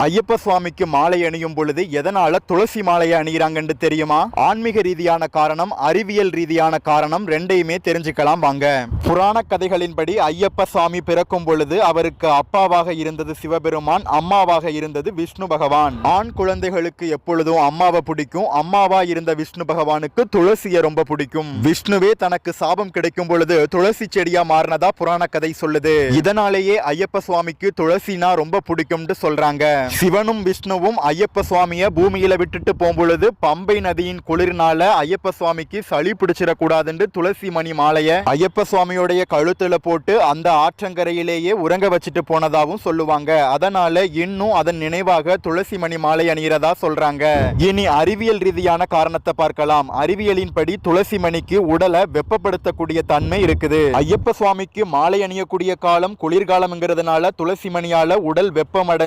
ஐயப்ப சுவாமிக்கு மாலை அணியும் பொழுது எதனால துளசி மாலையை அணிகிறாங்கன்னு தெரியுமா? ஆன்மீக ரீதியான காரணம், அறிவியல் ரீதியான காரணம், ரெண்டையுமே தெரிஞ்சுக்கலாம் வாங்க. புராண கதைகளின்படி ஐயப்ப சுவாமி பிறக்கும் பொழுது அவருக்கு அப்பாவாக இருந்தது சிவபெருமான், அம்மாவாக இருந்தது விஷ்ணு பகவான். ஆண் குழந்தைகளுக்கு எப்பொழுதும் அம்மாவை பிடிக்கும். அம்மாவா இருந்த விஷ்ணு பகவானுக்கு துளசியை ரொம்ப பிடிக்கும். விஷ்ணுவே தனக்கு சாபம் கிடைக்கும் பொழுது துளசி செடியா மாறினதா புராண கதை சொல்லுது. இதனாலேயே ஐயப்ப சுவாமிக்கு துளசினா ரொம்ப பிடிக்கும்னு சொல்றாங்க. சிவனும் விஷ்ணுவும் ஐயப்ப சுவாமிய பூமியில விட்டுட்டு போகும்பொழுது பம்பை நதியின் குளிர்னால ஐயப்ப சுவாமிக்கு சளி பிடிச்சிடக்கூடாதுன்னு துளசி மணி மாலைய ஐயப்ப சுவாமியோடைய கழுத்துல போட்டு அந்த ஆற்றங்கரையிலேயே உறங்க வச்சுட்டு போனதாவும் சொல்லுவாங்க. அதனால இன்னும் அதன் நினைவாக துளசி மணி மாலை அணிகிறதா சொல்றாங்க. இனி அறிவியல் ரீதியான காரணத்தை பார்க்கலாம். அறிவியலின்படி துளசி மணிக்கு உடலை வெப்பப்படுத்தக்கூடிய தன்மை இருக்குது. ஐயப்ப சுவாமிக்கு மாலை அணியக்கூடிய காலம் குளிர்காலம்ங்கிறதுனால துளசி மணியால உடல் வெப்பமடை